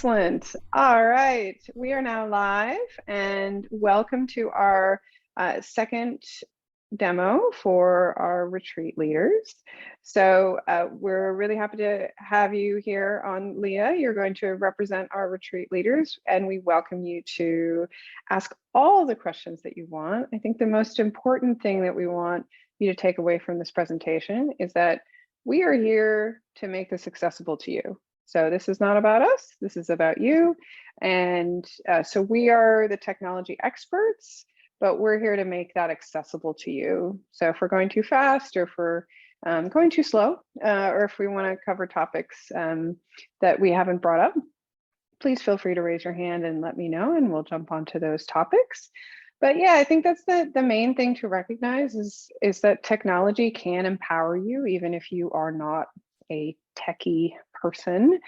Excellent. All right, we are now live and welcome to our second demo for our retreat leaders. So we're really happy to have you here on Leah. You're going to represent our retreat leaders and we welcome you to ask all the questions that you want. I think the most important thing that we want you to take away from this presentation is that we are here to make this accessible to you. So this is not about us, this is about you. And so we are the technology experts, but we're here to make that accessible to you. So if we're going too fast or if we're going too slow, or if we want to cover topics that we haven't brought up, please feel free to raise your hand and let me know and we'll jump onto those topics. But yeah, I think that's the main thing to recognize is that technology can empower you even if you are not a techie person.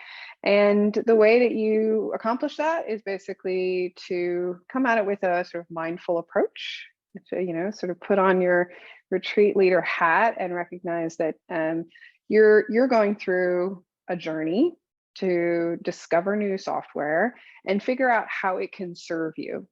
And the way that you accomplish that is basically to come at it with a sort of mindful approach. So, you know, sort of put on your retreat leader hat and recognize that you're going through a journey to discover new software and figure out how it can serve you.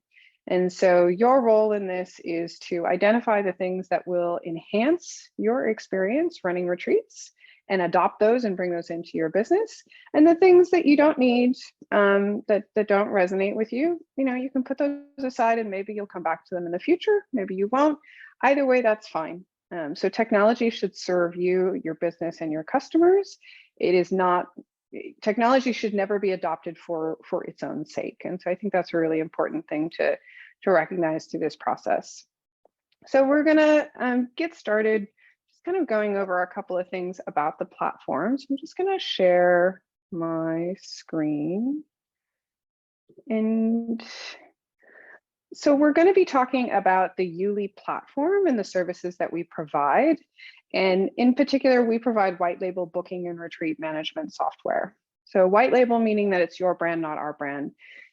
And so your role in this is to identify the things that will enhance your experience running retreats and adopt those and bring those into your business. And the things that you don't need, that don't resonate with you, you know, you can put those aside and maybe you'll come back to them in the future, maybe you won't. Either way, that's fine. So technology should serve you, your business, and your customers. It is not, technology should never be adopted for its own sake. And so I think that's a really important thing to recognize through this process. So we're gonna get started kind of going over a couple of things about the platforms. I'm just going to share my screen. And so we're going to be talking about the YouLi platform and the services that we provide. And in particular, we provide white label booking and retreat management software. So white label meaning that it's your brand, not our brand.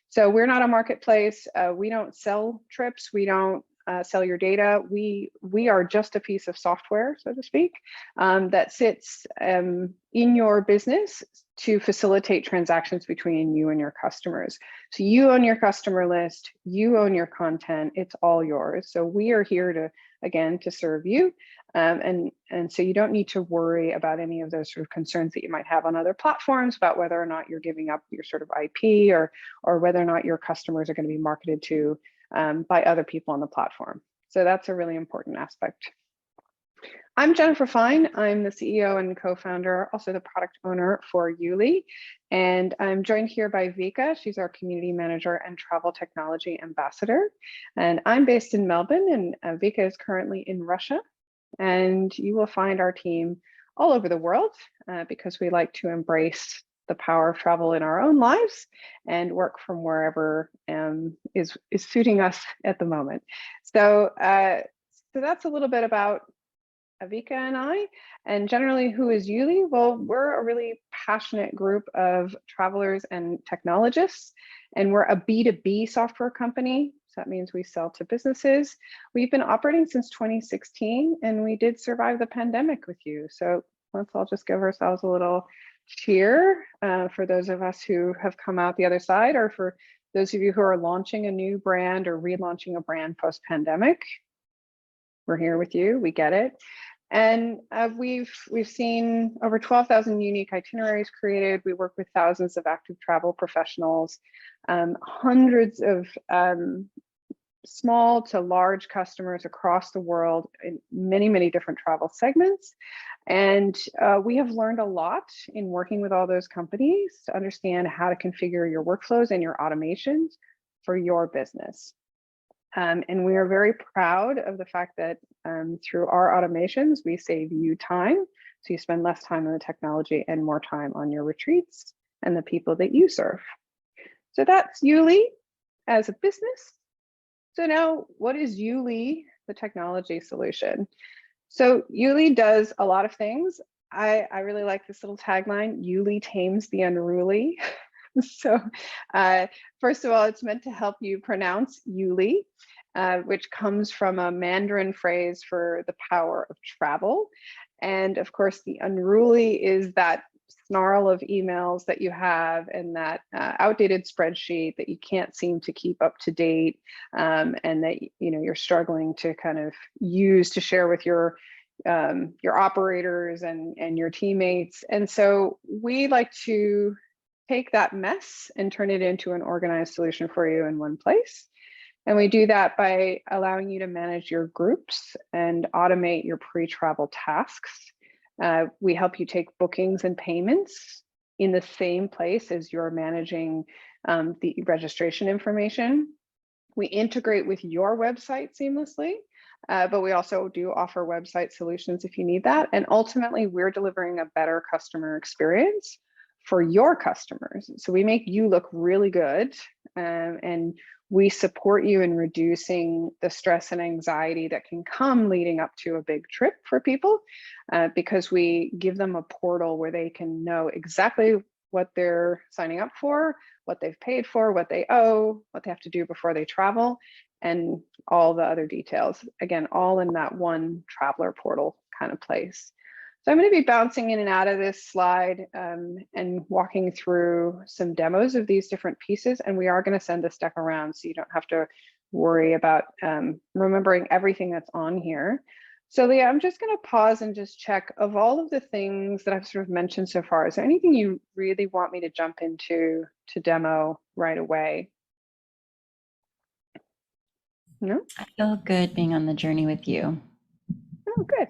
So we're not a marketplace. We don't sell trips. We don't sell your data. We are just a piece of software, so to speak, that sits in your business to facilitate transactions between you and your customers. So you own your customer list, you own your content, it's all yours. So we are here to, again, to serve you. And so you don't need to worry about any of those sort of concerns that you might have on other platforms about whether or not you're giving up your sort of IP or whether or not your customers are going to be marketed to by other people on the platform. So that's a really important aspect. I'm Jennifer Fine. I'm the CEO and co-founder, also the product owner for YouLi. And I'm joined here by Vika. She's our community manager and travel technology ambassador. And I'm based in Melbourne and Vika is currently in Russia. And you will find our team all over the world because we like to embrace the power of travel in our own lives and work from wherever is suiting us at the moment. So, so that's a little bit about Avika and I, and generally who is YouLi? Well, we're a really passionate group of travelers and technologists, and we're a B2B software company. So that means we sell to businesses. We've been operating since 2016, and we did survive the pandemic with you. So let's all just give ourselves a little cheer for those of us who have come out the other side, or for those of you who are launching a new brand or relaunching a brand post-pandemic. We're here with you, we get it. And we've seen over 12,000 unique itineraries created. We work with thousands of active travel professionals, hundreds of small to large customers across the world in many, many different travel segments. And we have learned a lot in working with all those companies to understand how to configure your workflows and your automations for your business. And we are very proud of the fact that through our automations, we save you time. So you spend less time on the technology and more time on your retreats and the people that you serve. So that's YouLi as a business. So now what is YouLi, the technology solution? So YouLi does a lot of things. I really like this little tagline, YouLi tames the unruly. So first of all, it's meant to help you pronounce YouLi, which comes from a Mandarin phrase for the power of travel. And of course, the unruly is that snarl of emails that you have and that outdated spreadsheet that you can't seem to keep up to date, and that you're struggling to kind of use to share with your operators and your teammates. And so we like to take that mess and turn it into an organized solution for you in one place. And we do that by allowing you to manage your groups and automate your pre-travel tasks. We help you take bookings and payments in the same place as you're managing the registration information. We integrate with your website seamlessly, but we also do offer website solutions if you need that. And ultimately, we're delivering a better customer experience for your customers. So we make you look really good, and we support you in reducing the stress and anxiety that can come leading up to a big trip for people, because we give them a portal where they can know exactly what they're signing up for, what they've paid for, what they owe, what they have to do before they travel, and all the other details. Again, all in that one traveler portal kind of place. So I'm going to be bouncing in and out of this slide and walking through some demos of these different pieces. And we are going to send this deck around so you don't have to worry about remembering everything that's on here. So Leah, I'm just going to pause and just check, of all of the things that I've sort of mentioned so far, is there anything you really want me to jump into to demo right away? No? I feel good being on the journey with you. Oh, good.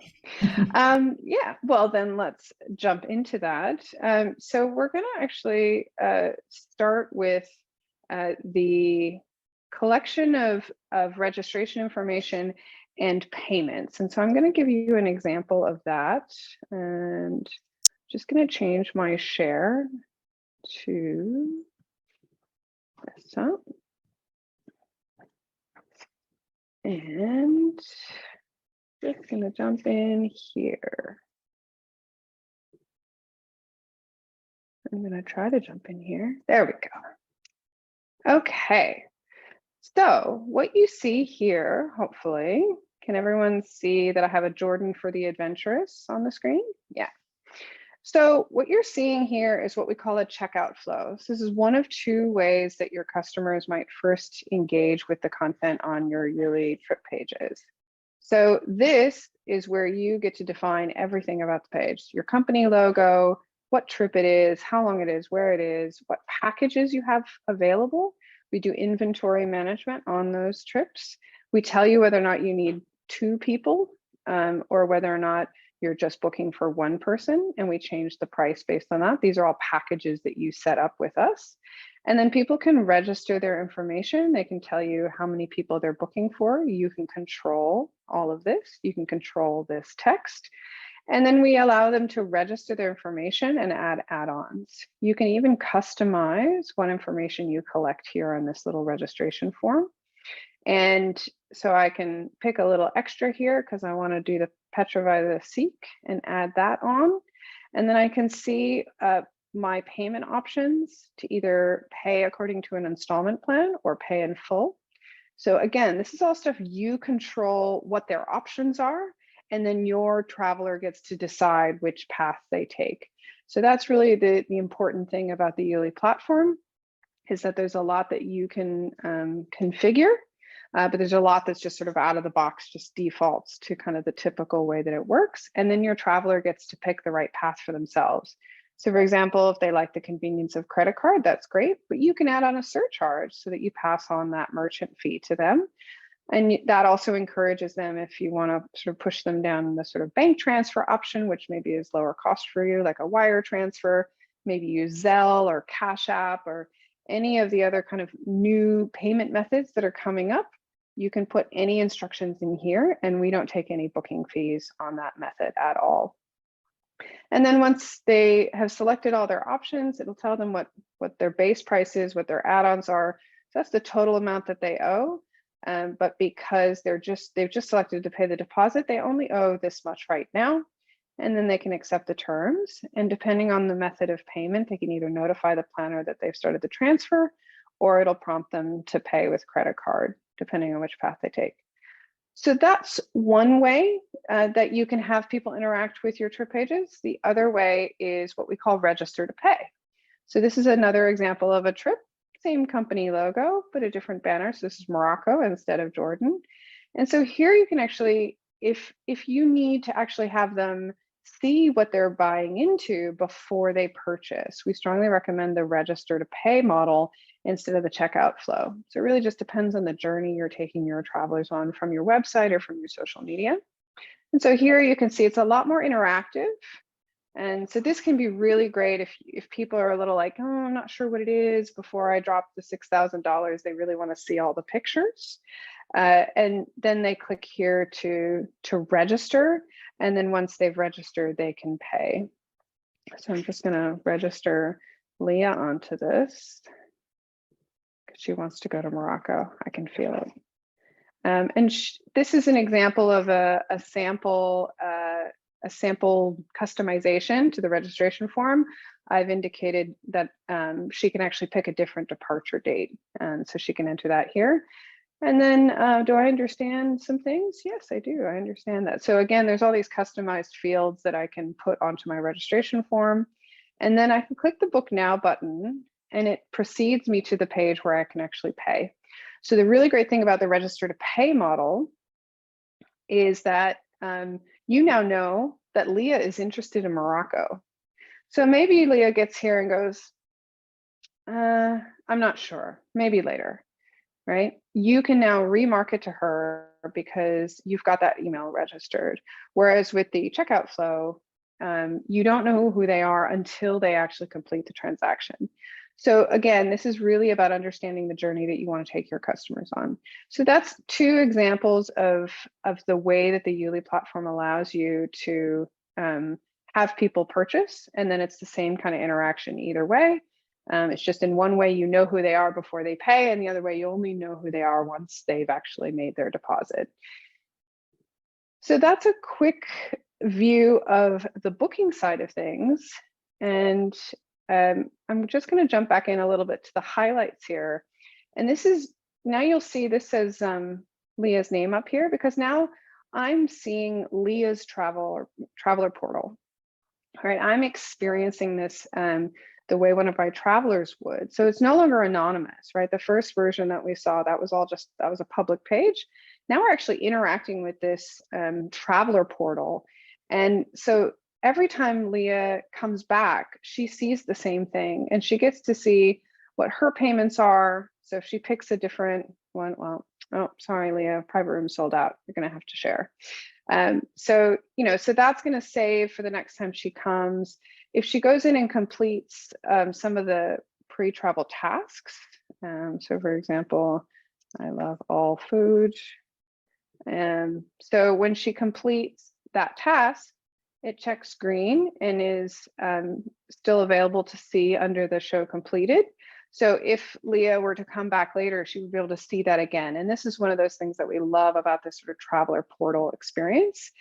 Yeah, well, then let's jump into that. So we're going to actually start with the collection of registration information and payments. And so I'm going to give you an example of that, and just going to change my share to desktop. And just going to jump in here. I'm going to try to jump in here. There we go. Okay. So what you see here, hopefully, can everyone see that I have a Jordan for the Adventurous on the screen? Yeah. So what you're seeing here is what we call a checkout flow. So this is one of two ways that your customers might first engage with the content on your YouLi trip pages. So this is where you get to define everything about the page: your company logo, what trip it is, how long it is, where it is, what packages you have available. We do inventory management on those trips. We tell you whether or not you need 2 people or whether or not you're just booking for 1 person, and we change the price based on that. These are all packages that you set up with us. And then people can register their information. They can tell you how many people they're booking for. You can control all of this. You can control this text. And then we allow them to register their information and add add-ons. You can even customize what information you collect here on this little registration form. And so I can pick a little extra here because I want to do the Petrify the Seek and add that on. And then I can see my payment options to either pay according to an installment plan or pay in full. So again, this is all stuff you control what their options are, and then your traveler gets to decide which path they take. So that's really the important thing about the YouLi platform, is that there's a lot that you can configure, but there's a lot that's just sort of out of the box, just defaults to kind of the typical way that it works. And then your traveler gets to pick the right path for themselves. So for example, if they like the convenience of credit card, that's great, but you can add on a surcharge so that you pass on that merchant fee to them. And that also encourages them, if you want to sort of push them down the sort of bank transfer option, which maybe is lower cost for you, like a wire transfer, maybe use Zelle or Cash App or any of the other kind of new payment methods that are coming up. You can put any instructions in here, and we don't take any booking fees on that method at all. And then once they have selected all their options, it'll tell them what their base price is, what their add-ons are. So that's the total amount that they owe. But because they've just selected to pay the deposit, they only owe this much right now. And then they can accept the terms. And depending on the method of payment, they can either notify the planner that they've started the transfer, or it'll prompt them to pay with credit card, depending on which path they take. So that's one way that you can have people interact with your trip pages. The other way is what we call register to pay. So this is another example of a trip, same company logo, but a different banner. So this is Morocco instead of Jordan. And so here you can actually, if you need to actually have them see what they're buying into before they purchase, we strongly recommend the register to pay model instead of the checkout flow. So it really just depends on the journey you're taking your travelers on from your website or from your social media. And so here you can see it's a lot more interactive. And so this can be really great if people are a little like, oh, I'm not sure what it is before I drop the $6,000, they really want to see all the pictures. And then they click here to register. And then once they've registered, they can pay. So I'm just going to register Leah onto this because she wants to go to Morocco. I can feel it. And this is an example of a sample customization to the registration form. I've indicated that she can actually pick a different departure date. And so she can enter that here. And then do I understand some things? Yes, I do. I understand that. So again, there's all these customized fields that I can put onto my registration form. And then I can click the Book Now button and it proceeds me to the page where I can actually pay. So the really great thing about the register to pay model is that you now know that Leah is interested in Morocco. So maybe Leah gets here and goes, I'm not sure, maybe later, right? You can now remarket to her because you've got that email registered. Whereas with the checkout flow, you don't know who they are until they actually complete the transaction. So again, this is really about understanding the journey that you want to take your customers on. So that's two examples of the way that the YouLi platform allows you to have people purchase, and then it's the same kind of interaction either way. It's just in one way you know who they are before they pay, and the other way you only know who they are once they've actually made their deposit. So that's a quick view of the booking side of things. And I'm just going to jump back in a little bit to the highlights here. And this is, now you'll see this says Leah's name up here because now I'm seeing Leah's traveler portal. All right, I'm experiencing this the way one of my travelers would. So it's no longer anonymous, right? The first version that we saw, that was a public page. Now we're actually interacting with this traveler portal. And so every time Leah comes back, she sees the same thing and she gets to see what her payments are. So if she picks a different one, well, oh, sorry, Leah, private room sold out. You're going to have to share. So that's going to save for the next time she comes. If she goes in and completes some of the pre-travel tasks. So for example, I love all food. So when she completes that task, it checks green and is still available to see under the show completed. So if Leah were to come back later, she would be able to see that again. And this is one of those things that we love about this sort of traveler portal experience,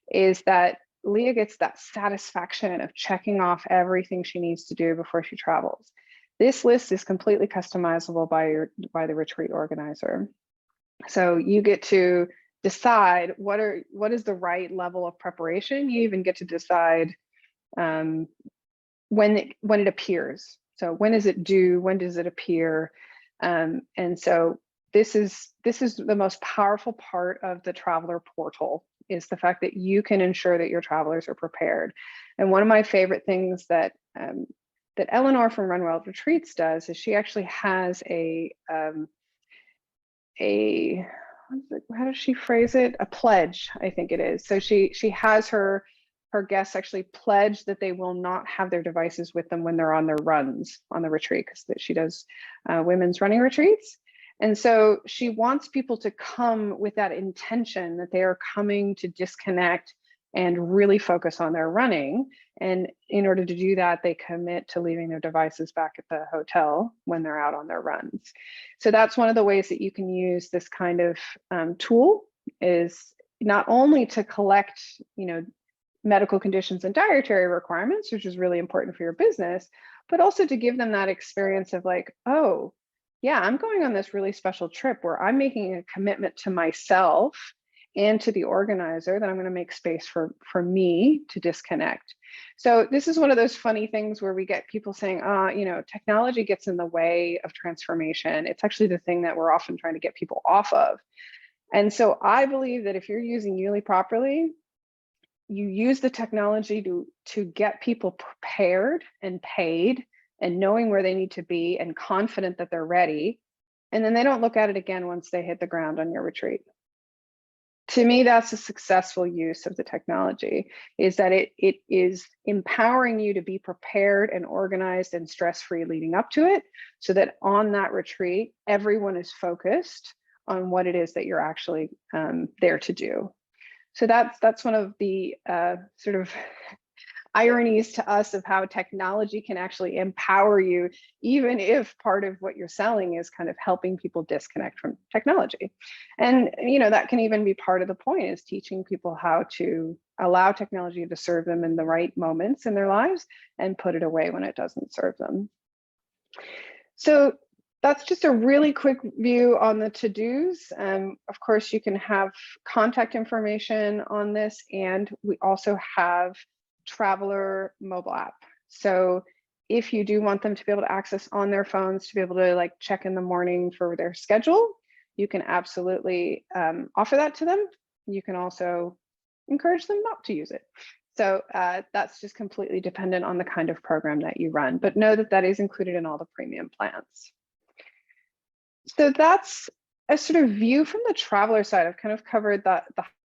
is that Leah gets that satisfaction of checking off everything she needs to do before she travels. This list is completely customizable by the retreat organizer. So you get to decide what is the right level of preparation. You even get to decide when it appears. So when is it due? When does it appear? And so this is the most powerful part of the traveler portal, is the fact that you can ensure that your travelers are prepared. And one of my favorite things that Eleanor from Run Wild Retreats does is she actually has how does she phrase it? A pledge, I think it is. So she has her guests actually pledge that they will not have their devices with them when they're on their runs on the retreat, because she does women's running retreats. And so she wants people to come with that intention that they are coming to disconnect and really focus on their running. And in order to do that, they commit to leaving their devices back at the hotel when they're out on their runs. So that's one of the ways that you can use this kind of tool, is not only to collect, medical conditions and dietary requirements, which is really important for your business, but also to give them that experience of like, oh, yeah, I'm going on this really special trip where I'm making a commitment to myself and to the organizer, then I'm going to make space for me to disconnect. So this is one of those funny things where we get people saying, you know, technology gets in the way of transformation. It's actually the thing that we're often trying to get people off of. And so I believe that if you're using YouLi properly, you use the technology to get people prepared and paid and knowing where they need to be and confident that they're ready. And then they don't look at it again once they hit the ground on your retreat. To me, that's a successful use of the technology, is that it is empowering you to be prepared and organized and stress-free leading up to it, so that on that retreat, everyone is focused on what it is that you're actually there to do. So that's one of the sort of ironies to us of how technology can actually empower you, even if part of what you're selling is kind of helping people disconnect from technology. And you know, that can even be part of the point, is teaching people how to allow technology to serve them in the right moments in their lives and put it away when it doesn't serve them. So that's just a really quick view on the to-dos. Of course, you can have contact information on this, and we also have Traveler mobile app. So if you do want them to be able to access on their phones, to be able to like check in the morning for their schedule, you can absolutely offer that to them. You can also encourage them not to use it. So that's just completely dependent on the kind of program that you run, but know that that is included in all the premium plans. So that's a sort of view from the traveler side. I've kind of covered the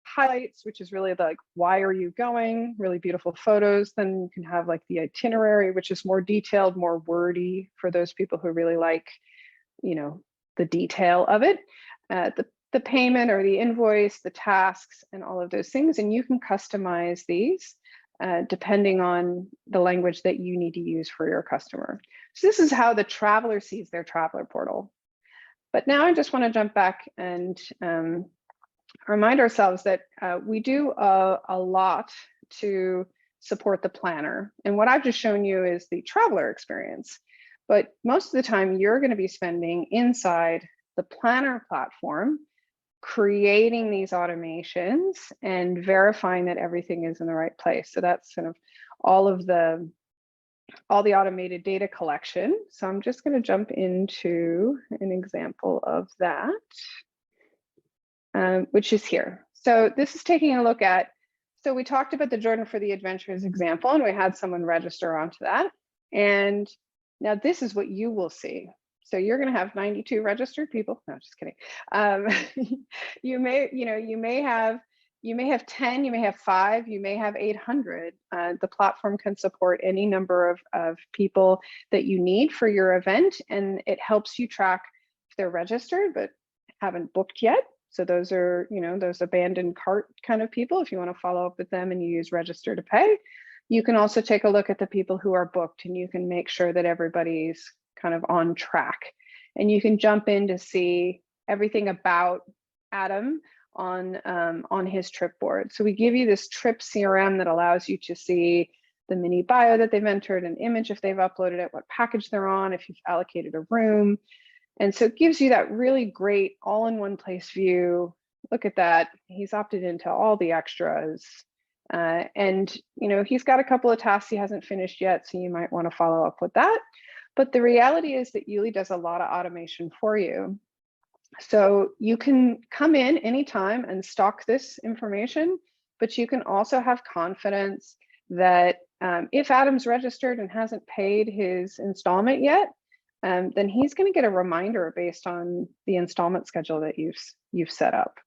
highlights, which is really the, like, why are you going? Really beautiful photos. Then you can have like the itinerary, which is more detailed, more wordy for those people who really like, you know, the detail of it. The payment or the invoice, the tasks, and all of those things. And you can customize these depending on the language that you need to use for your customer. So this is how the traveler sees their traveler portal. But now I just want to jump back and remind ourselves that we do a lot to support the planner. And what I've just shown you is the traveler experience. But most of the time, you're going to be spending inside the planner platform, creating these automations and verifying that everything is in the right place. So that's kind of all the automated data collection. So I'm just going to jump into an example of that. Which is here. So this is taking a look at, so we talked about the Jordan for the Adventures example, and we had someone register onto that. And now this is what you will see. So you're going to have 92 registered people. No, just kidding. You may have 10, you may have 5, you may have 800. The platform can support any number of people that you need for your event, and it helps you track if they're registered but haven't booked yet. So those are, you know, those abandoned cart kind of people. If you want to follow up with them and you use register to pay, you can also take a look at the people who are booked, and you can make sure that everybody's kind of on track. And you can jump in to see everything about Adam on his trip board. So we give you this trip CRM that allows you to see the mini bio that they've entered, an image if they've uploaded it, what package they're on, if you've allocated a room. And so it gives you that really great all-in-one place view. Look at that. He's opted into all the extras. And you know, he's got a couple of tasks he hasn't finished yet, so you might want to follow up with that. But the reality is that YouLi does a lot of automation for you. So you can come in anytime and stock this information, but you can also have confidence that if Adam's registered and hasn't paid his installment yet, then he's going to get a reminder based on the installment schedule that you've set up.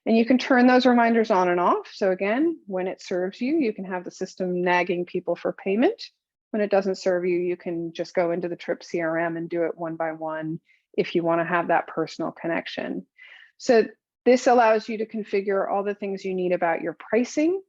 And you can turn those reminders on and off. So again, when it serves you, you can have the system nagging people for payment. When it doesn't serve you, you can just go into the Trip CRM and do it one by one if you want to have that personal connection. So this allows you to configure all the things you need about your pricing.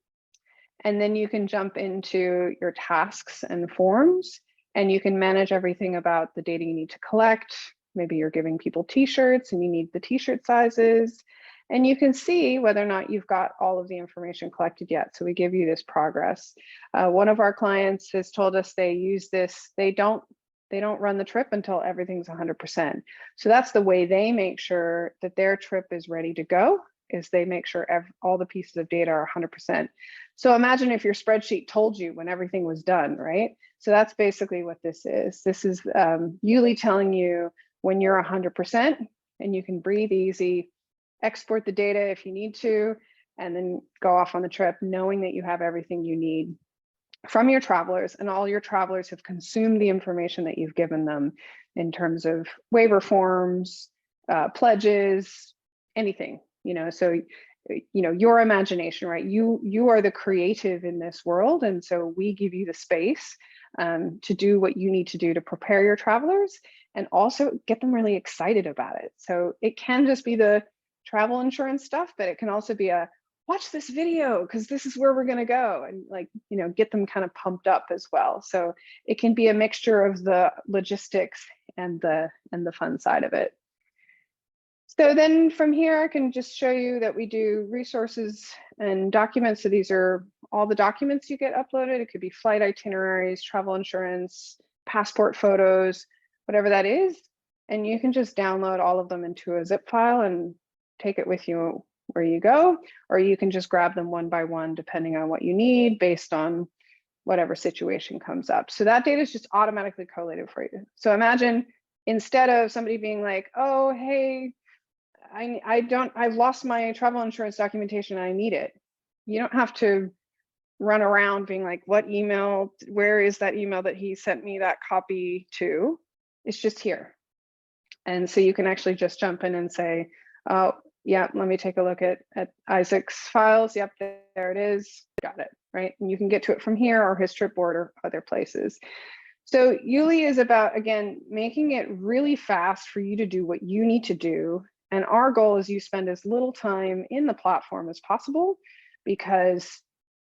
And then you can jump into your tasks and forms, and you can manage everything about the data you need to collect. Maybe you're giving people t-shirts and you need the t-shirt sizes. And you can see whether or not you've got all of the information collected yet. So we give you this progress. One of our clients has told us they use this, they don't run the trip until everything's 100%. So that's the way they make sure that their trip is ready to go, is they make sure all the pieces of data are 100%. So imagine if your spreadsheet told you when everything was done, right? So that's basically what this is. This is YouLi telling you when you're 100%, and you can breathe easy, export the data if you need to, and then go off on the trip knowing that you have everything you need from your travelers, and all your travelers have consumed the information that you've given them in terms of waiver forms, pledges, anything, so your imagination, right? You are the creative in this world, and so we give you the space to do what you need to do to prepare your travelers and also get them really excited about it. So it can just be the travel insurance stuff, but it can also be a watch this video because this is where we're going to go, and get them kind of pumped up as well. So it can be a mixture of the logistics and the fun side of it. So then from here, I can just show you that we do resources and documents. So these are all the documents you get uploaded. It could be flight itineraries, travel insurance, passport photos, whatever that is. And you can just download all of them into a zip file and take it with you where you go, or you can just grab them one by one, depending on what you need based on whatever situation comes up. So that data is just automatically collated for you. So imagine instead of somebody being like, oh, hey, I've lost my travel insurance documentation and I need it. You don't have to run around being like, what email, where is that email that he sent me that copy to? It's just here. And so you can actually just jump in and say, oh, yeah, let me take a look at Isaac's files. Yep, there it is. Got it, right? And you can get to it from here or his trip board or other places. So YouLi is about, again, making it really fast for you to do what you need to do. And our goal is you spend as little time in the platform as possible because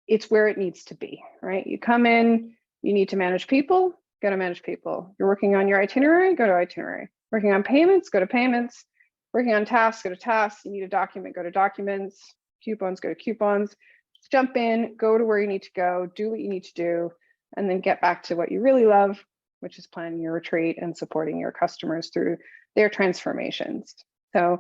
it's where it needs to be, right? You come in, you need to manage people, go to manage people. You're working on your itinerary, go to itinerary. Working on payments, go to payments. Working on tasks, go to tasks. You need a document, go to documents. Coupons, go to coupons. Just jump in, go to where you need to go, do what you need to do, and then get back to what you really love, which is planning your retreat and supporting your customers through their transformations. So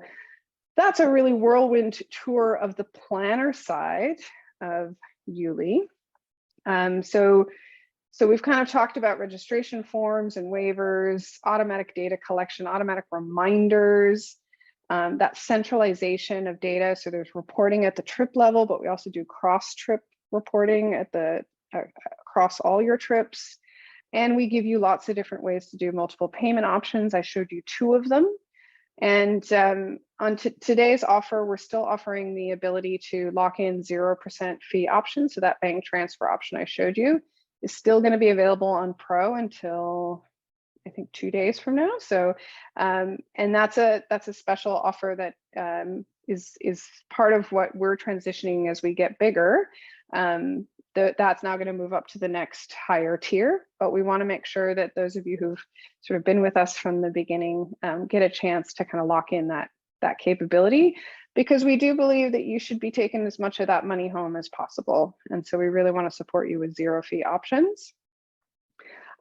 that's a really whirlwind tour of the planner side of YouLi. So we've kind of talked about registration forms and waivers, automatic data collection, automatic reminders, that centralization of data. So there's reporting at the trip level, but we also do cross-trip reporting at across all your trips. And we give you lots of different ways to do multiple payment options. I showed you 2 of them. And on today's offer, we're still offering the ability to lock in 0% fee option. So that bank transfer option I showed you is still going to be available on Pro until I think 2 days from now. So, and that's a special offer that is part of what we're transitioning as we get bigger. That's now going to move up to the next higher tier, but we want to make sure that those of you who've sort of been with us from the beginning get a chance to kind of lock in that capability, because we do believe that you should be taking as much of that money home as possible. And so we really want to support you with 0 fee options.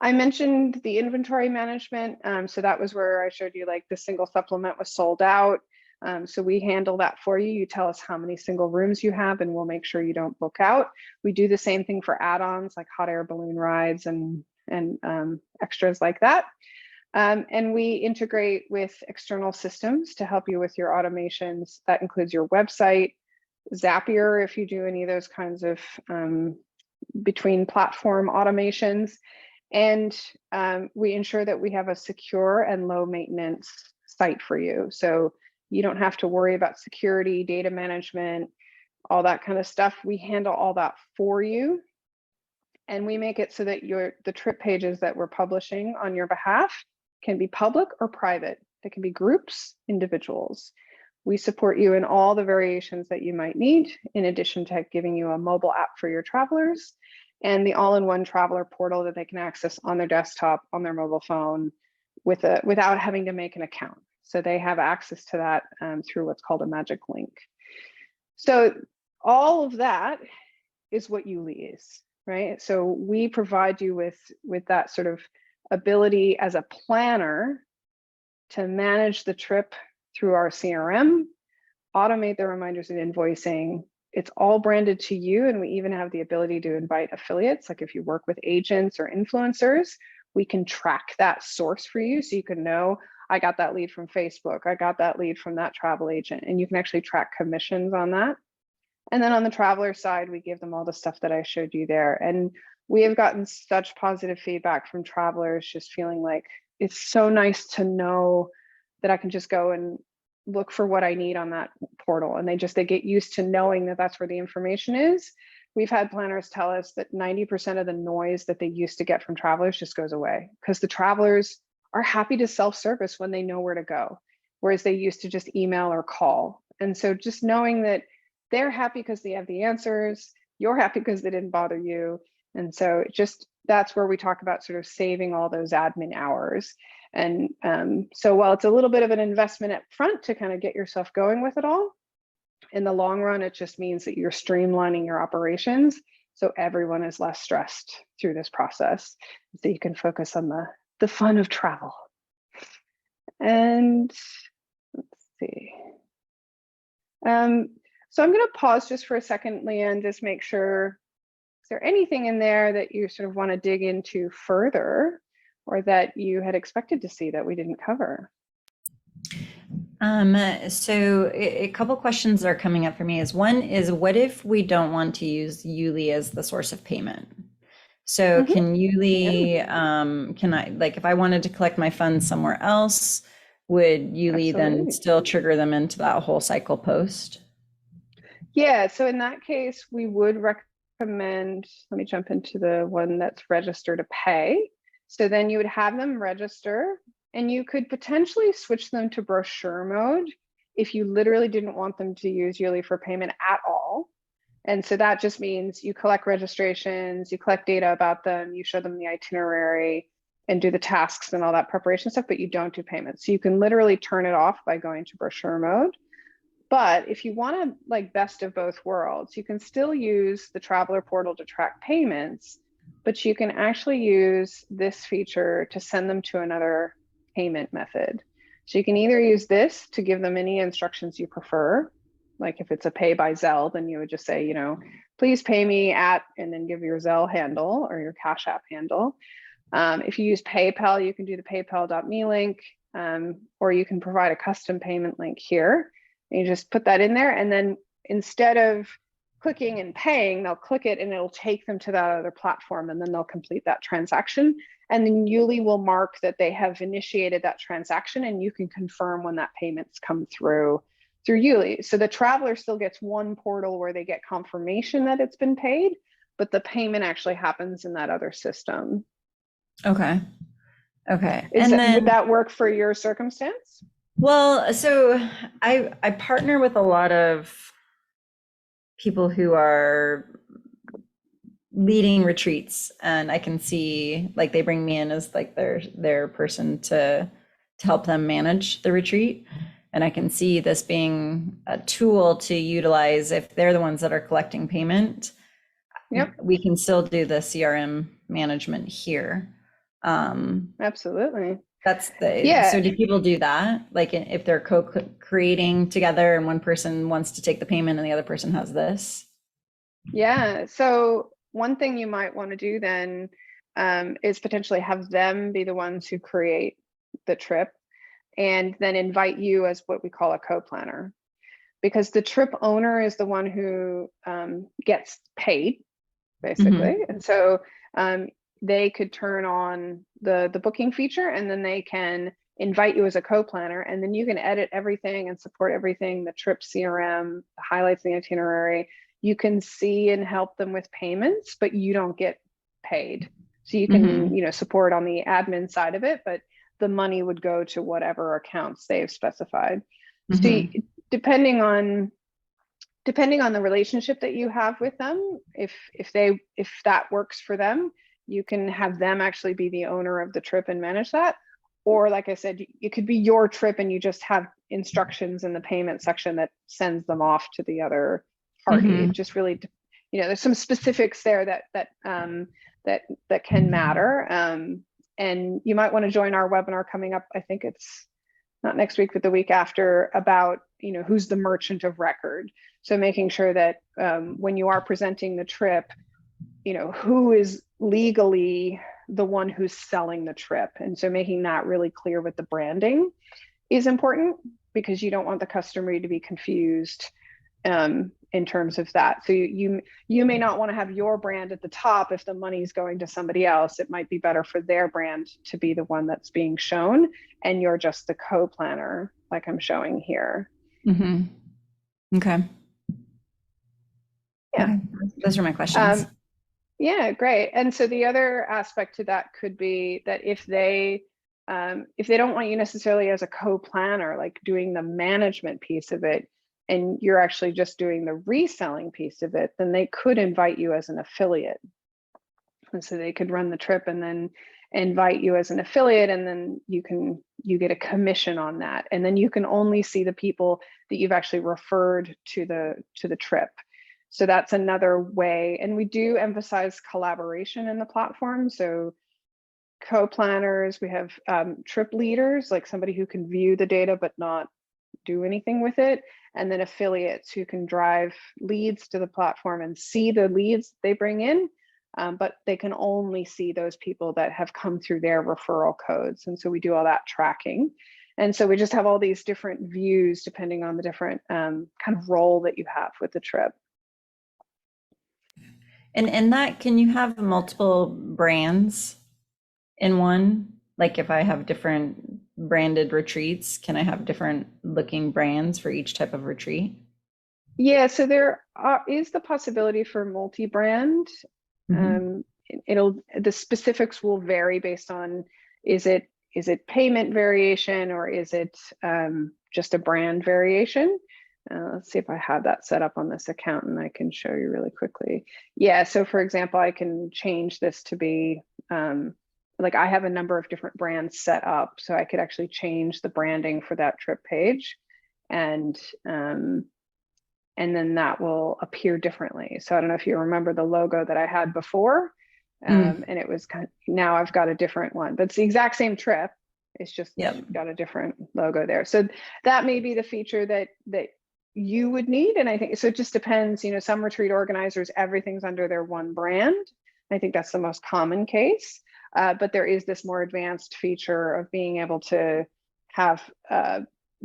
I mentioned the inventory management. So that was where I showed you like the single supplement was sold out. So we handle that for you. You tell us how many single rooms you have and we'll make sure you don't book out. We do the same thing for add-ons like hot air balloon rides and extras like that. And we integrate with external systems to help you with your automations. That includes your website, Zapier, if you do any of those kinds of between platform automations. And we ensure that we have a secure and low maintenance site for you. So you don't have to worry about security, data management, all that kind of stuff. We handle all that for you. And we make it so that the trip pages that we're publishing on your behalf can be public or private. They can be groups, individuals. We support you in all the variations that you might need, in addition to giving you a mobile app for your travelers and the all-in-one traveler portal that they can access on their desktop, on their mobile phone, without having to make an account. So they have access to that through what's called a magic link. So all of that is what YouLi is, right? So we provide you with that sort of ability as a planner to manage the trip through our CRM, automate the reminders and invoicing. It's all branded to you. And we even have the ability to invite affiliates. Like if you work with agents or influencers, we can track that source for you. So you can know, I got that lead from Facebook. I got that lead from that travel agent. And you can actually track commissions on that. And then on the traveler side, we give them all the stuff that I showed you there. And we have gotten such positive feedback from travelers, just feeling like it's so nice to know that I can just go and look for what I need on that portal. And they get used to knowing that that's where the information is. We've had planners tell us that 90% of the noise that they used to get from travelers just goes away, because the travelers are happy to self-service when they know where to go, whereas they used to just email or call. And so just knowing that they're happy because they have the answers, you're happy because they didn't bother you. And so that's where we talk about sort of saving all those admin hours. And so while it's a little bit of an investment up front to kind of get yourself going with it all, in the long run, it just means that you're streamlining your operations so everyone is less stressed through this process, so you can focus on the fun of travel. And let's see. So I'm going to pause just for a second, Leanne, just make sure, is there anything in there that you sort of want to dig into further, or that you had expected to see that we didn't cover? So a couple questions are coming up for me. One is, what if we don't want to use YouLi as the source of payment? So can YouLi, can I, like if I wanted to collect my funds somewhere else, would YouLi then still trigger them into that whole cycle post? Yeah, so in that case, we would recommend, let me jump into the one that's register to pay. So then you would have them register, and you could potentially switch them to brochure mode if you literally didn't want them to use YouLi for payment at all. And so that just means you collect registrations, you collect data about them, you show them the itinerary and do the tasks and all that preparation stuff, but you don't do payments. So you can literally turn it off by going to brochure mode. But if you want to like best of both worlds, you can still use the traveler portal to track payments, but you can actually use this feature to send them to another payment method. So you can either use this to give them any instructions you prefer. Like if it's a pay by Zelle, then you would just say, please pay me at, and then give your Zelle handle or your Cash App handle. If you use PayPal, you can do the paypal.me link, or you can provide a custom payment link here. And you just put that in there, and then instead of clicking and paying, they'll click it and it'll take them to that other platform, and then they'll complete that transaction. And then YouLi will mark that they have initiated that transaction, and you can confirm when that payment's come through YouLi. So the traveler still gets one portal where they get confirmation that it's been paid, but the payment actually happens in that other system. Okay. Okay. Would that work for your circumstance? Well, so I partner with a lot of people who are leading retreats, and I can see like they bring me in as like their person to help them manage the retreat. And I can see this being a tool to utilize if they're the ones that are collecting payment. Yep. We can still do the CRM management here. Absolutely. That's yeah. So do people do that? Like if they're co-creating together and one person wants to take the payment and the other person has this? Yeah. So one thing you might want to do then is potentially have them be the ones who create the trip, and then invite you as what we call a co-planner, because the trip owner is the one who gets paid, basically. And so they could turn on the booking feature, and then they can invite you as a co-planner, and then you can edit everything and support everything, the trip CRM, the highlights, the itinerary. You can see and help them with payments, but you don't get paid. So you can, support on the admin side of it, but the money would go to whatever accounts they've specified. So depending on the relationship that you have with them, if that works for them, you can have them actually be the owner of the trip and manage that. Or like I said, it could be your trip and you just have instructions in the payment section that sends them off to the other party. It just really, there's some specifics there that can matter. And you might want to join our webinar coming up. I think it's not next week, but the week after, about who's the merchant of record. So making sure that when you are presenting the trip, who is legally the one who's selling the trip. And so making that really clear with the branding is important, because you don't want the customer to be confused in terms of that. So you may not want to have your brand at the top if the money's going to somebody else. It might be better for their brand to be the one that's being shown, and you're just the co-planner, like I'm showing here. Mm-hmm. Okay. Yeah. Okay. Those are my questions. Yeah, great. And so the other aspect to that could be that if they don't want you necessarily as a co-planner, like doing the management piece of it, and you're actually just doing the reselling piece of it, then they could invite you as an affiliate. And so they could run the trip and then invite you as an affiliate, and then you get a commission on that. And then you can only see the people that you've actually referred to the trip. So that's another way. And we do emphasize collaboration in the platform. So co-planners, we have trip leaders, like somebody who can view the data but not do anything with it. And then affiliates who can drive leads to the platform and see the leads they bring in, but they can only see those people that have come through their referral codes. And so we do all that tracking. And so we just have all these different views depending on the different kind of role that you have with the trip. And that, can you have multiple brands in one? Like if I have different branded retreats, can I have different looking brands for each type of retreat? Yeah, so there is the possibility for multi-brand. Mm-hmm. The specifics will vary based on, is it payment variation, or is it just a brand variation? Let's see if I have that set up on this account, and I can show you really quickly. Yeah, so for example, I can change this to be, like I have a number of different brands set up, so I could actually change the branding for that trip page, and then that will appear differently. So I don't know if you remember the logo that I had before, and it was now I've got a different one, but it's the exact same trip. It's just got a different logo there. So that may be the feature that you would need. And I think, so it just depends, some retreat organizers, everything's under their one brand. I think that's the most common case. But there is this more advanced feature of being able to have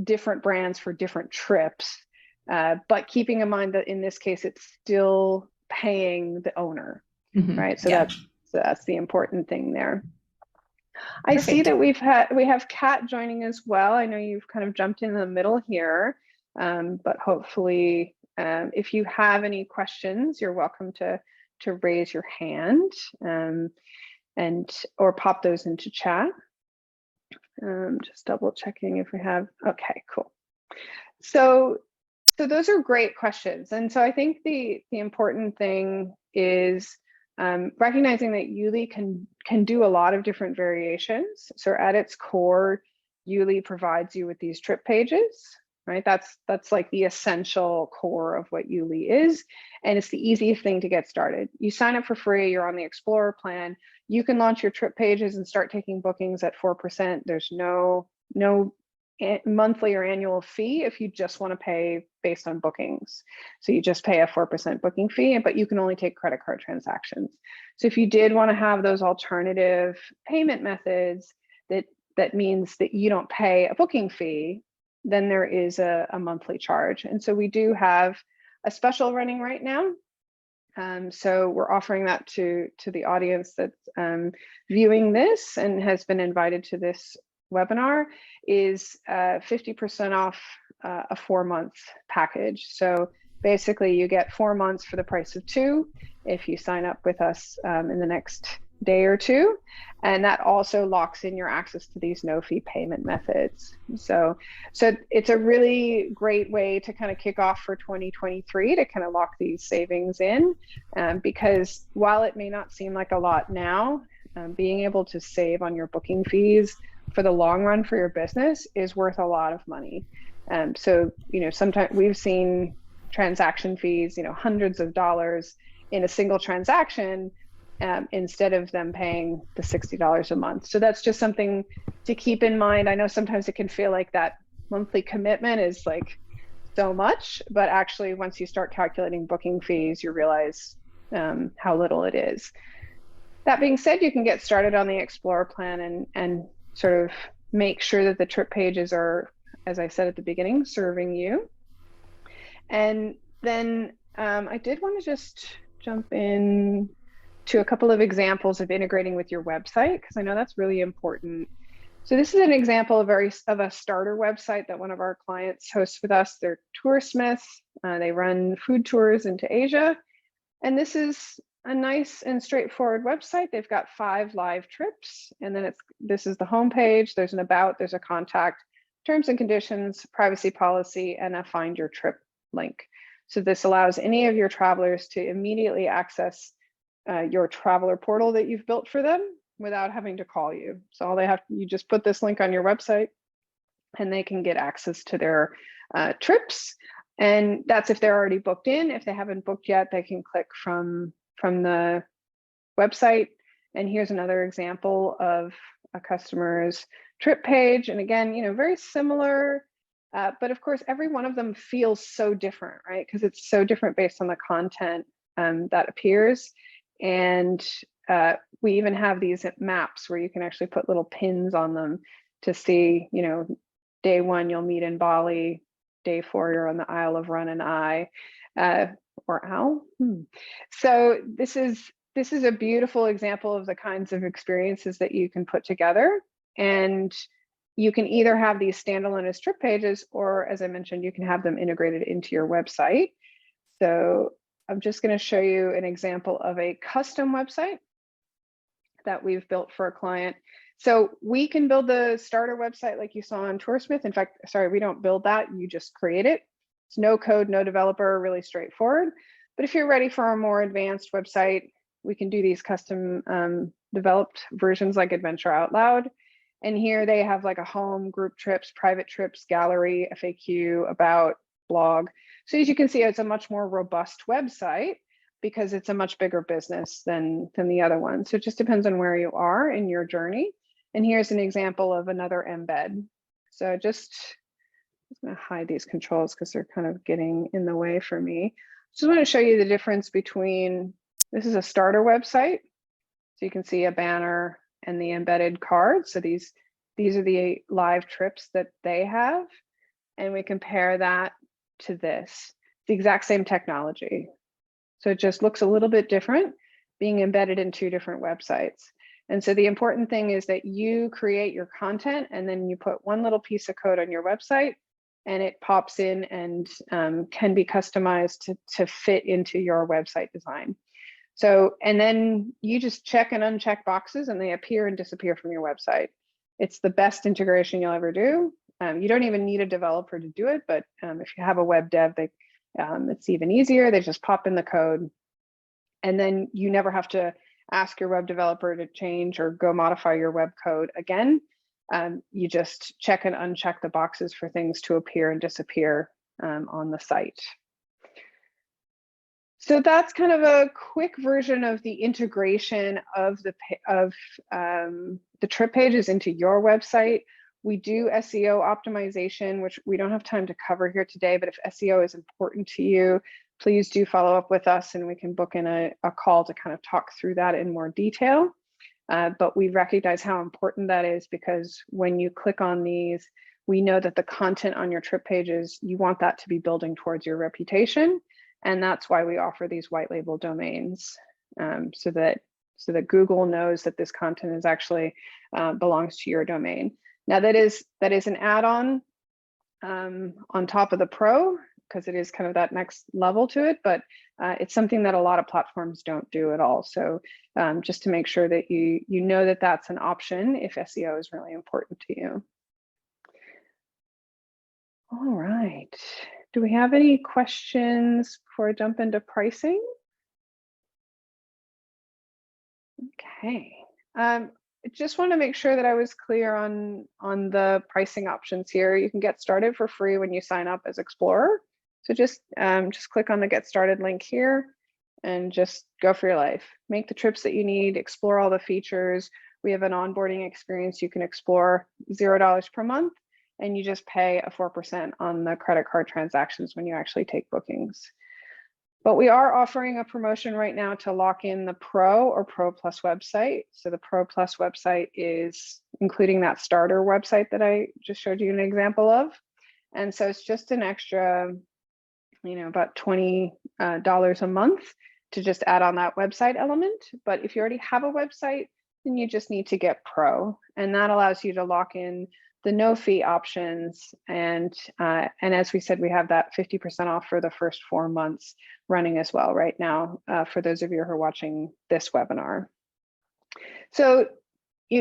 different brands for different trips, but keeping in mind that in this case, it's still paying the owner, right? So that's the important thing there. I see that we have Kat joining as well. I know you've kind of jumped in the middle here, but hopefully, if you have any questions, you're welcome to raise your hand or pop those into chat. Just double checking if we have. Okay, cool. So those are great questions, and so I think the important thing is recognizing that YouLi can do a lot of different variations. So at its core, YouLi provides you with these trip pages, right? That's like the essential core of what YouLi is, and it's the easiest thing to get started. You sign up for free, you're on the Explorer plan, you can launch your trip pages and start taking bookings at 4%. There's no monthly or annual fee if you just want to pay based on bookings. So you just pay a 4% booking fee, but you can only take credit card transactions. So if you did want to have those alternative payment methods, that means that you don't pay a booking fee, then there is a monthly charge. And so we do have a special running right now. So we're offering that to the audience that's viewing this and has been invited to this webinar, is 50% off a 4-month package. So basically you get 4 months for the price of 2 if you sign up with us in the next day or 2, and that also locks in your access to these no-fee payment methods. So it's a really great way to kind of kick off for 2023 to kind of lock these savings in, because while it may not seem like a lot now, being able to save on your booking fees for the long run for your business is worth a lot of money. So, sometimes we've seen transaction fees, hundreds of dollars in a single transaction, instead of them paying the $60 a month. So that's just something to keep in mind. I know sometimes it can feel like that monthly commitment is like so much, but actually once you start calculating booking fees, you realize how little it is. That being said, you can get started on the Explorer plan and sort of make sure that the trip pages are, as I said at the beginning, serving you. And then I did want to just jump in to a couple of examples of integrating with your website, because I know that's really important. So this is an example of a starter website that one of our clients hosts with us. They're toursmiths. They run food tours into Asia. And this is a nice and straightforward website. They've got 5 live trips. And then this is the homepage. There's an about, there's a contact, terms and conditions, privacy policy, and a find your trip link. So this allows any of your travelers to immediately access your traveler portal that you've built for them without having to call you. So all they have, you just put this link on your website and they can get access to their trips. And that's if they're already booked in. If they haven't booked yet, they can click from the website. And here's another example of a customer's trip page. And again, very similar, but of course, every one of them feels so different, right? Because it's so different based on the content that appears. And we even have these maps where you can actually put little pins on them to see, day 1, you'll meet in Bali. Day 4, you're on the Isle of Run and I, or Owl. So this is a beautiful example of the kinds of experiences that you can put together. And you can either have these standalone as trip pages, or as I mentioned, you can have them integrated into your website. So I'm just going to show you an example of a custom website that we've built for a client. So we can build the starter website like you saw on Toursmith. In fact, sorry, we don't build that. You just create it. It's no code, no developer, really straightforward. But if you're ready for a more advanced website, we can do these custom developed versions like Adventure Out Loud. And here they have like a home, group trips, private trips, gallery, FAQ, about, blog. So as you can see, it's a much more robust website because it's a much bigger business than the other one. So it just depends on where you are in your journey. And here's an example of another embed. So I'm gonna hide these controls because they're kind of getting in the way for me. Just want to show you the difference between, this is a starter website. So you can see a banner and the embedded card. So these are the live trips that they have. And we compare that to this, the exact same technology. So it just looks a little bit different being embedded in 2 different websites. And so the important thing is that you create your content and then you put one little piece of code on your website and it pops in and can be customized to fit into your website design. So, and then you just check and uncheck boxes and they appear and disappear from your website. It's the best integration you'll ever do. You don't even need a developer to do it, but if you have a web dev, it's even easier. They just pop in the code and then you never have to ask your web developer to change or go modify your web code again. You just check and uncheck the boxes for things to appear and disappear on the site. So that's kind of a quick version of the integration of the trip pages into your website. We do SEO optimization, which we don't have time to cover here today, but if SEO is important to you, please do follow up with us and we can book in a call to kind of talk through that in more detail. But we recognize how important that is because when you click on these, we know that the content on your trip pages, you want that to be building towards your reputation. And that's why we offer these white label domains so that Google knows that this content is actually belongs to your domain. Now that is an add-on on top of the Pro because it is kind of that next level to it, but it's something that a lot of platforms don't do at all. So just to make sure that you know that that's an option if SEO is really important to you. All right. Do we have any questions before I jump into pricing? Okay. Just want to make sure that I was clear on the pricing options here. You can get started for free when you sign up as Explorer. So just click on the Get Started link here and just go for your life. Make the trips that you need, explore all the features. We have an onboarding experience you can explore, $0 per month. and you just pay a 4% on the credit card transactions when you actually take bookings. But we are offering a promotion right now to lock in the Pro or Pro Plus website. So the Pro Plus website is including that starter website that I just showed you an example of. And so it's just an extra, about $20 a month to just add on that website element. But if you already have a website, then you just need to get Pro. And that allows you to lock in the no fee options. And as we said, we have that 50% off for the first 4 months running as well right now for those of you who are watching this webinar. So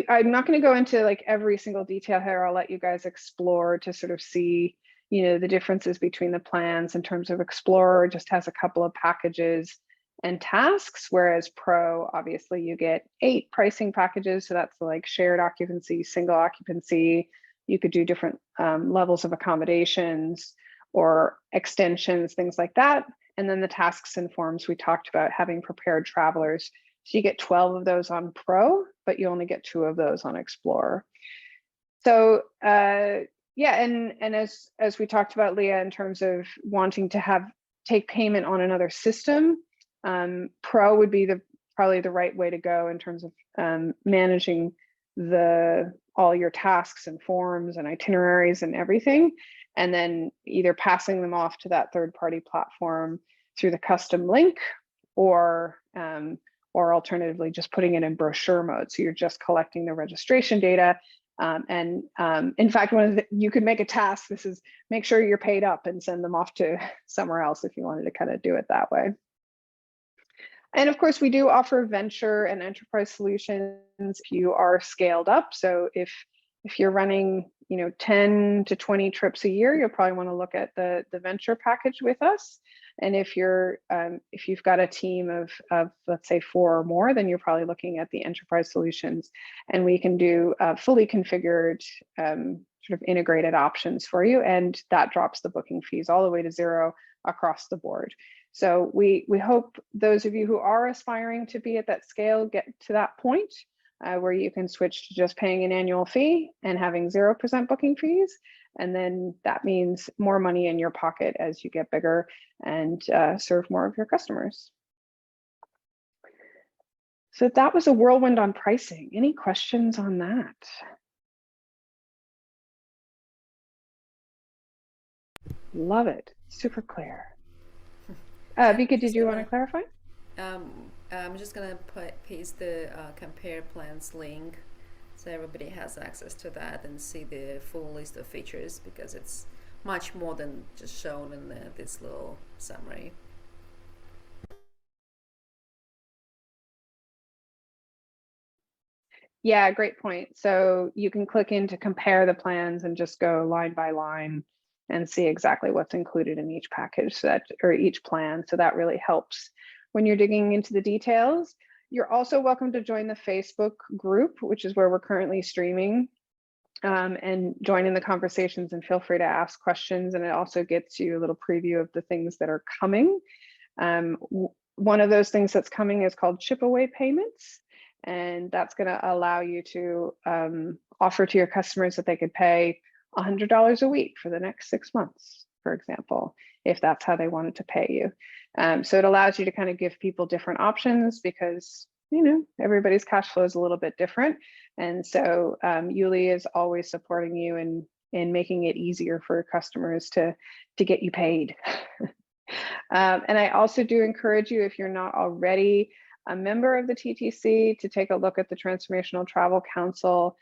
I'm not going to go into like every single detail here. I'll let you guys explore to sort of see, the differences between the plans. In terms of Explorer, just has a couple of packages and tasks, whereas Pro, obviously you get 8 pricing packages. So that's like shared occupancy, single occupancy. You could do different levels of accommodations or extensions, things like that. And then the tasks and forms we talked about, having prepared travelers. So you get 12 of those on Pro, but you only get 2 of those on Explorer. So yeah, and as we talked about, Leah, in terms of wanting to take payment on another system, Pro would be probably the right way to go in terms of managing all your tasks and forms and itineraries and everything, and then either passing them off to that third-party platform through the custom link, or alternatively just putting it in brochure mode. So you're just collecting the registration data. In fact, you could make a task. This is make sure you're paid up and send them off to somewhere else if you wanted to kind of do it that way. And of course, we do offer venture and enterprise solutions if you are scaled up. So if you're running 10 to 20 trips a year, you'll probably want to look at the venture package with us. And if you've got a team of let's say 4 or more, then you're probably looking at the enterprise solutions, and we can do fully configured sort of integrated options for you, and that drops the booking fees all the way to 0 across the board. So we hope those of you who are aspiring to be at that scale get to that point where you can switch to just paying an annual fee and having 0% booking fees. And then that means more money in your pocket as you get bigger and serve more of your customers. So that was a whirlwind on pricing. Any questions on that? Love it. Super clear. Vika, did you want to clarify? I'm just gonna paste the compare plans link so everybody has access to that and see the full list of features, because it's much more than just shown in this little summary. Yeah, great point. So you can click in to compare the plans and just go line by line and see exactly what's included in each package, or each plan. So that really helps when you're digging into the details. You're also welcome to join the Facebook group, which is where we're currently streaming, and join in the conversations, and feel free to ask questions. And it also gets you a little preview of the things that are coming. One of those things that's coming is called chip away payments. And that's going to allow you to offer to your customers that they could pay $100 a week for the next 6 months, for example, if that's how they wanted to pay you. So it allows you to kind of give people different options, because everybody's cash flow is a little bit different. And so YouLi is always supporting you in making it easier for customers to get you paid. And I also do encourage you, if you're not already a member of the TTC, to take a look at the Transformational Travel Council.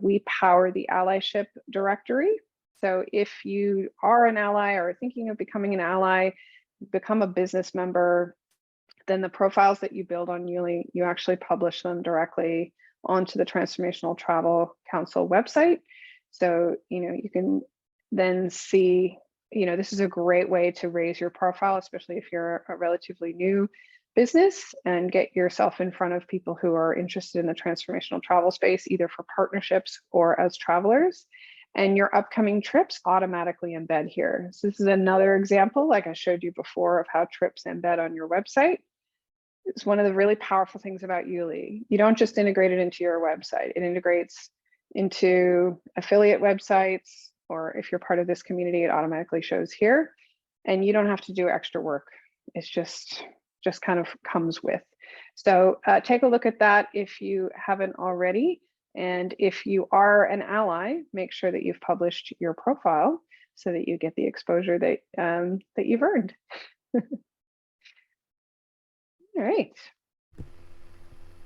We power the allyship directory. So if you are an ally or thinking of becoming an ally, become a business member, then the profiles that you build on YouLi, you actually publish them directly onto the Transformational Travel Council website. So, you can then see, this is a great way to raise your profile, especially if you're a relatively new business, and get yourself in front of people who are interested in the transformational travel space, either for partnerships or as travelers. And your upcoming trips automatically embed here. So this is another example, like I showed you before, of how trips embed on your website. It's one of the really powerful things about YouLi. You don't just integrate it into your website. It integrates into affiliate websites, or if you're part of this community, it automatically shows here. And you don't have to do extra work. It's just kind of comes with. So take a look at that if you haven't already. And if you are an ally, make sure that you've published your profile so that you get the exposure that that you've earned. All right.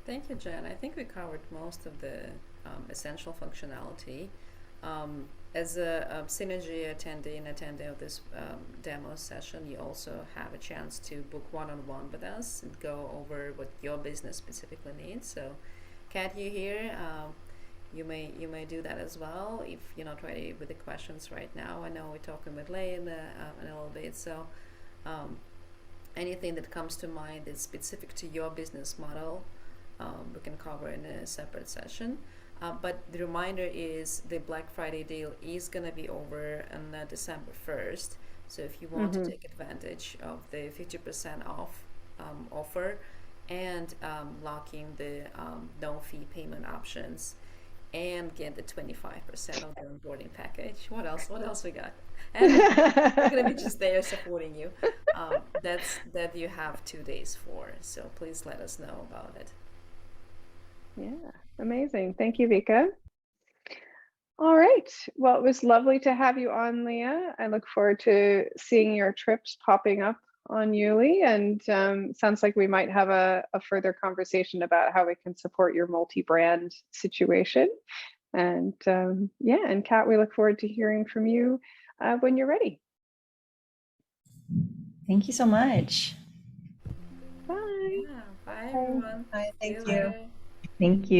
Thank you, Jen. I think we covered most of the essential functionality. As a Synergy attendee and attendee of this demo session, you also have a chance to book one-on-one with us and go over what your business specifically needs. So, Kat, you here? You may do that as well if you're not ready with the questions right now. I know we're talking with Lay in a little bit, so anything that comes to mind that's specific to your business model, we can cover in a separate session. But the reminder is the Black Friday deal is going to be over on December 1st. So if you want to take advantage of the 50% off offer and lock in the no fee payment options and get the 25% of the onboarding package. What else we got? And we're going to be just there supporting you. That you have 2 days for. So please let us know about it. Yeah, amazing. Thank you, Vika. All right. Well, it was lovely to have you on, Leah. I look forward to seeing your trips popping up on YouLi, and sounds like we might have a further conversation about how we can support your multi-brand situation. And yeah, and Kat, we look forward to hearing from you when you're ready. Thank you so much. Bye. Yeah, bye everyone. Bye, See thank you you. later. Thank you.